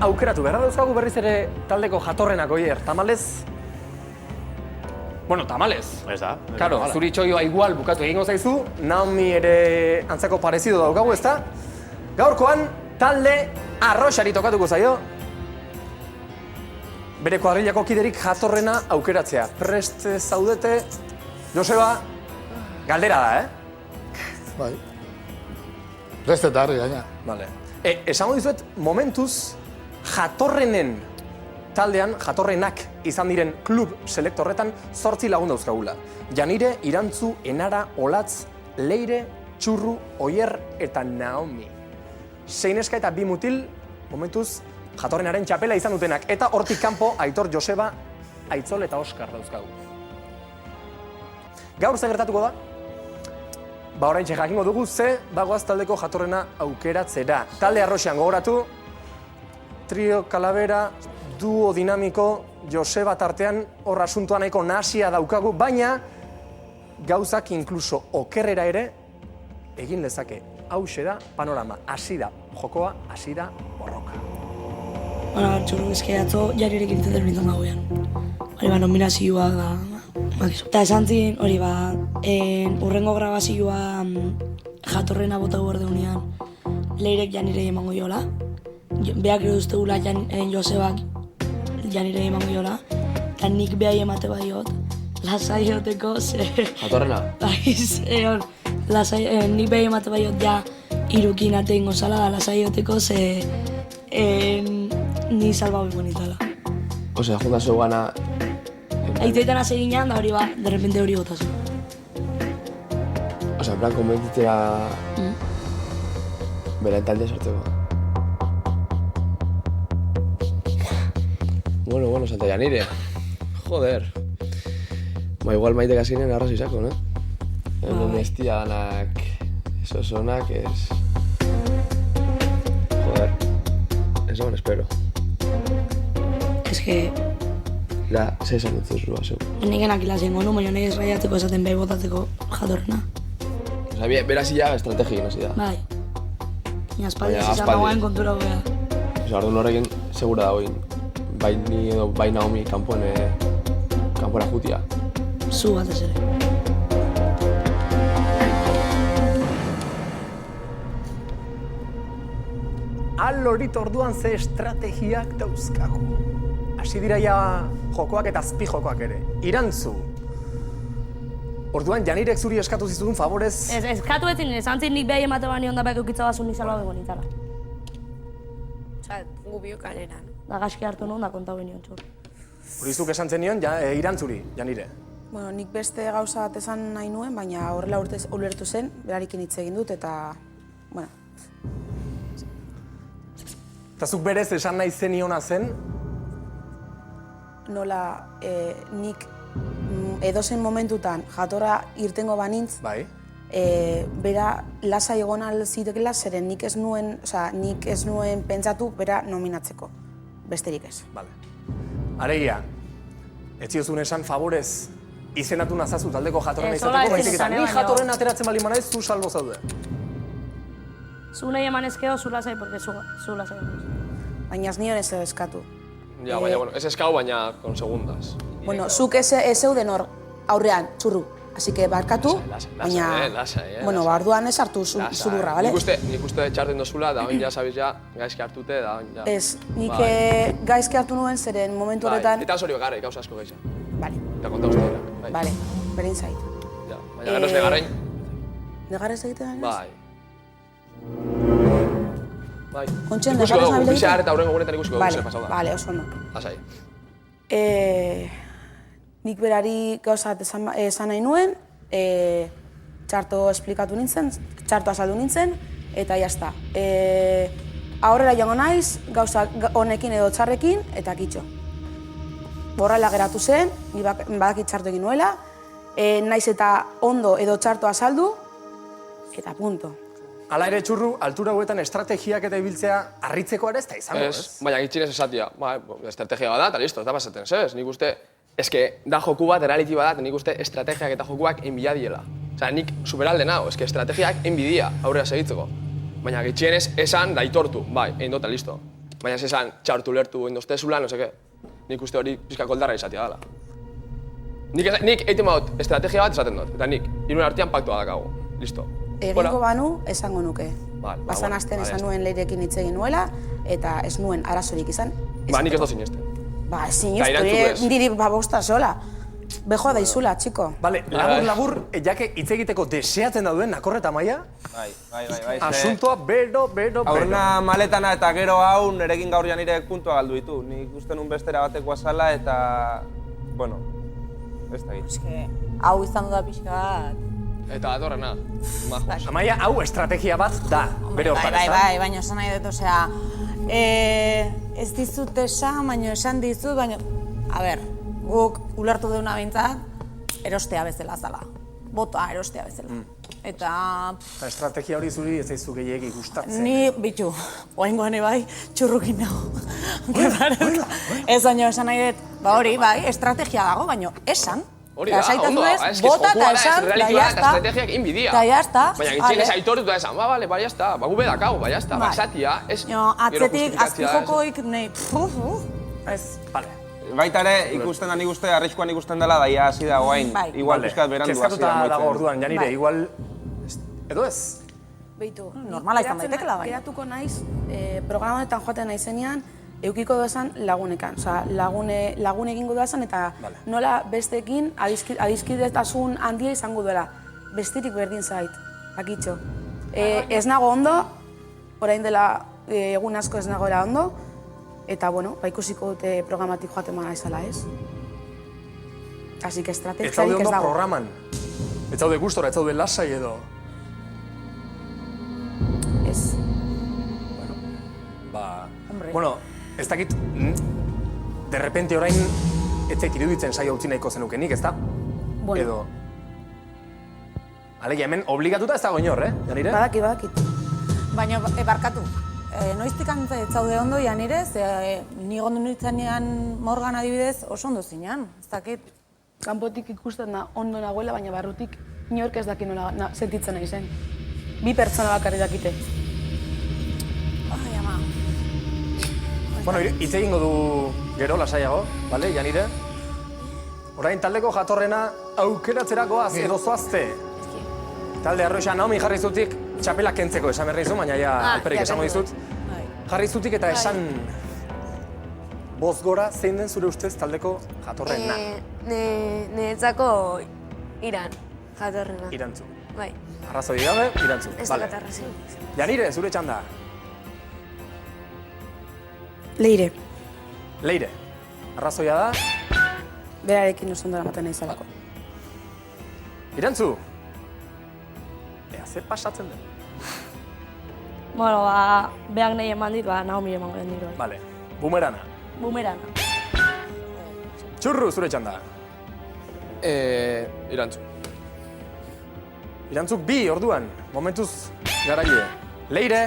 aukeratu. Berra dauzkagu berriz ere taldeko jatorrenak, oier, tamalez? Bueno, tamalez. Ez da. Karo, zuri txoioa igual bukatu egingo zaizu, Naomi ere antzeko parezido daukagu, ezta? Gaurkoan, talde arroxari tokatuko zaio. Bere kuadrilako kiderik jatorrena aukeratzea. Prest zaudete, Joseba, galdera da, Bai. Prest eta harri gaina. Vale. Esango dizuet, momentuz, jatorrenen taldean, jatorrenak izan diren klub selektorretan 8 lagun dauzkagula. Janire, Irantzu, Enara, Olatz, Leire, Txurru, Oier eta Naomi. 6 neska eta 2 mutil, momentuz, jatorrenaren txapela izan dutenak. Eta hortik kanpo, Aitor, Joseba, Aitzol eta Oskar dauzkagu. Gaur zer gertatuko da? Oraintxe jakingo dugu ze bagoaz taldeko jatorrena aukeratzera. Talde arroxean gogoratu, trio Calavera, duo dinamiko, Joseba tartean hor asuntua nahiko nahasia daukagu, baina gauzak inkluso okerrera ere egin lezake. Hauxe da panorama, hasi da jokoa, hasi da borroka. Txurru atzo jaririk iritzen den nintzen gauean. Hori nominazioa da. Eta esan zin, hori urrengo grabazioa jatorrena bota guardeunean Leirek Janirei emango jola. Beak ere duztegula Josebak Janirei emango jola. Eta nik behai emate baiot, lasai joteko ze... Jatorrena? Nik behai emate baiot ja irukin ate ingo zala da lasai joteko ze... Ni salba hori bonitala. Osea, junta zeugana... Aitzeetan hasi ginean da hori de repente hori gotazu. Osea, en plan, konbentitzera... Bera taldea sortzeko. Bueno, Santa Janire. Joder. Igual Maitek azkenean arrazo izako, no? Hemen estia danak... Sosonak, ez... Joder. Eso me espero. Es que... Da, ze esan dut zuzua, zeu. Nik enakila zengo nu, baina nahi esraiatzeko esaten behi botatzeko jatorrena. Osea, beraz ya estrategien hasi da. Bai. Baina aspaldi izan dagoen kontura gobea. Osea, orduan horrekin segura dagoen. Bai ni edo bai Naomi kanpora jutia. Zu batez ere. Alorit orduan ze estrategiak dauzkagu. Hasi dira ja jokoak eta azpi jokoak ere. Irantzu. Orduan Janirek zuri eskatu zizudun favorez... Eskatu etzin, esan zin nik behai emate bani onda behak eukitza basun nizala bengo nitala. Osa, gu biok alera, no? Da gaski hartu non da kontau benion txur. Horizuk esan zenion Irantzuri, Janire. Bueno, nik beste gauza bat esan nahi nuen, baina horrela ulertu zen, berarekin hitz egin dut eta... Bueno. Eta zuk berez esan nahi zeniona zen? Nola nik edozen momentutan jatorra irtengo banintz, Bai. bera lasa egon alzitekela, zeren nik ez nuen pentsatu bera nominatzeko, besterik ez. Vale. Areia, ez ziozun esan favorez izendatu nazazu taldeko jatorrena izateko, baizik eta ni jatorrena ateratzen bali manaiz, zu salbo zaude. Zu nahi eman ezkeo, zu lasai, porque zu lasai. Baina ez nion ez eskatu. Ja, baina, bueno, ez eskau, baina con segundas. Bueno, zuk ez zeuden hor aurrean, txurru. Así que barkatu, baina... Lasai. Bueno, orduan ez hartu zulurra, bale? Nik uste txarten dozula, da oin ja, sabiz ja, gaizki hartute, da oin ja... Ez, nik gaizki hartu nuen, zeren momentu horretan... Eta oso hori begarra, gauza asko gaiza. Bale. Eta konta uste dira. Bale, berin zait. Ja, baina ganoz negarrein. Negarrez egiten da? Bai. Kontxen, ikusiko negarrez dugu, nabil egiten? pixar eta horrengo guretan ikusiko dugu zer pasau da. Bale, oso ondo. Lasai. Nik berari gauza bat esan nahi nuen, txarto esplikatu nintzen, txarto azaldu nintzen, eta jazta. Aurrera joango naiz, gauza honekin edo txarrekin, eta kitxo. Horrela geratu zen, ni badakit txarto egin nuela, naiz eta ondo edo txarto azaldu, eta punto. Hala ere txurru, altura hauetan estrategiak eta ibiltzea harritzeko ere ez da izango, ez? Baina gitxinez esatia, estrategia bat da, eta listo, eta pasaten, zez? Nik uste, eske da joku bat, reality bat da, nik uste estrategiak eta jokuak enbidia diela. Osea, nik superalde nago, eske estrategiak enbidia aurrera segitzeko. Baina gitxinez esan da aitortu, bai, egin dota, listo. baina esan txartu lertu indostezula, no seke. Nik uste hori pizka koldarra izatea dela. Nik egiten badut estrategia bat esaten dut, eta nik hiruen artean paktua dakago. Listo. Egingo banu, esango nuke. Vale, Pasan astean esan nuen Leirekin hitz egin nuela, eta ez nuen arazorik izan. Ba, nik ez dut sinesten. Ba, sinestu, niri babosta sola. Bejo daizula, txiko. Bale, labur, jake hitz egiteko deseatzen dauden Nakorreta Maia, Bai. asuntoa bero. Aurrena maletana eta gero hau nerekin gaur janirek puntua galdu ditu. Nik uste nun bestera batekoa zala eta... Bueno, ez da Eske, hau izan da pixka bat. Eta datorrena, majos. Amaia, hau estrategia bat da, bere hortan, ez da? Bai, baina esan nahi dut, osea... Ez dizut esan, baina esan dizut, baina... A ber, guk ulertu deuna behintzat, erostea bezala zala. Bota erostea bezala. Eta... Estrategia hori zuri ez zaizu gehiegi gustatzen. Ni, bitu, oaingoan bai, txurrukin nago. Ez baina esan nahi dut, ba hori, bai, estrategia dago, baina esan. Hori da, ondo da, ez que jokua da, ez reality bat, estrategiak inbidia. Da, jazta. Baina gintxien ez aitortu da esan, ba, jazta, ba, gube dakau, ba, jazta, ba, esatia, ez... Atzetik, azpijokoik, nahi, Ez, bale. Baita ere, ikusten da nik uste, arriskuan ikusten dela, daia hasi da guain. Igual pizkat berandu hasi da Kezkatuta dago orduan, Janire, Bai. igual... Edo ez? Beitu, normala izan daitekela, baina. Geratuko naiz, programa honetan joaten naizenean, eukiko duzan lagunekan. Osea, lagun egingo duzan eta nola besteekin adiskidetasun handia izango duela. Bestetik berdin zait, akitxo. Ez nago ondo, orain dela egun asko ez nagoela ondo, eta bueno, ba ikusiko dute programatik joaten bana izala, ez? Así que Ez zaude estrategiarik ez ondo dago. programan. Ez zaude gustora, ez zaude lasai edo. Ez. Ba... Bueno, ez dakit... De repente orain ez zait iruditzen saio utzi nahiko zenukenik, ez da? Bueno. Edo... Alegia, hemen obligatuta ez dago inor, Janire? Badakit. Baina, barkatu. Noiztik ez zaude ondo, Janire, ze ni ondo nintzenean Morgan adibidez oso ondo zinean, ez dakit. Kanpotik ikusten da ondo nagoela, baina barrutik inork ez daki nola sentitzen nahi zen. Bi pertsona bakarri dakite. Ai, ama. Bueno, hitz egingo du gero, lasaiago, bale, Janire? Orain taldeko jatorrena aukeratzerakoaz edo zoazte. Talde arroixa Naomi jarri zutik txapela kentzeko esan berri zu, baina ja alperik esango dizut. Jarri zutik eta esan boz gora zein den zure ustez taldeko jatorrena. Niretzako Iran jatorrena. Irantzu. Bai. Arrazoi gabe, irantzu. Ez Vale. dakat arrazoik. Janire, zure txanda. Leire, Leire. Arrazoia da. berarekin oso ondo ematen nahi zelako. Irantzu. Ea, ze pasatzen den? Bueno, ba, beak nahi eman dit, ba, Naomi eman garen diro. Vale. Bumerana. Bumerana. Txurru, zure txanda. Irantzu. Irantzuk bi, orduan. Momentuz garaile. Leire.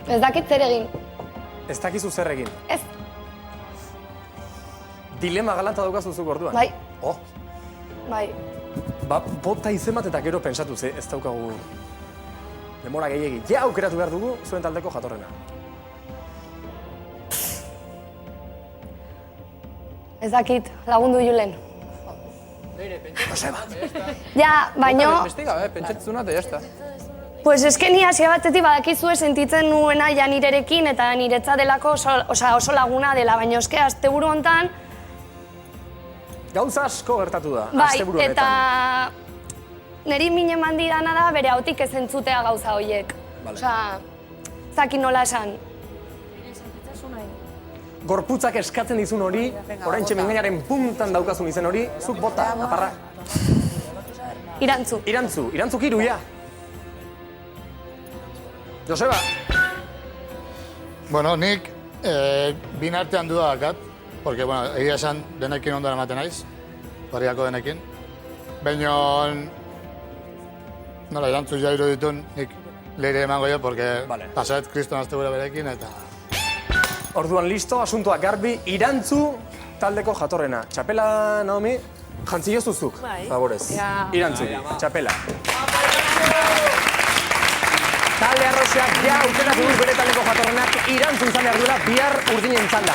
Ez dakit zer egin. Ez dakizu zer egin. Ez. Dilema galanta daukazu zuk orduan. Bai. Oh, Bai. ba, bota izen bat eta gero pentsatu ze, ez daukagu demora gehiegi. Ja aukeratu behar dugu zuen taldeko jatorrena. Ez dakit, lagundu Julen. Joseba. Ja, baino... Bestiga, pentsatzuna eta jazta. Pues eske ni hasia batetik badakizue sentitzen nuena Janirerekin eta niretza delako oso laguna dela, baina eske asteburu hontan... Gauza asko gertatu da, Bai, asteburu honetan. eta... Neri mine mandidana da bere hautik ez entzutea gauza horiek. Osea, zaki nola esan. Gorputzak eskatzen dizun hori, oraintxe mingainaren puntan daukazun izen hori, zuk bota, aparra. Irantzu. Irantzuk hiru, ja. Joseba. Bueno, nik bin artean duda dakat, porque, bueno, egia esan denekin ondoan ematen naiz, barriako denekin. Baina, nola, erantzuz ja ditun, nik Leire emango jo, porque pasaet kriston azte gure berekin, eta... Orduan listo, asuntoa garbi, Irantzu taldeko jatorrena. Txapela, Naomi, jantzi jozuzuk, favorez. Irantzu, txapela. Talde arroxeak ja aukeratu du bere taldeko jatorrenak irantzun izan behar duela bihar urdinen txanda.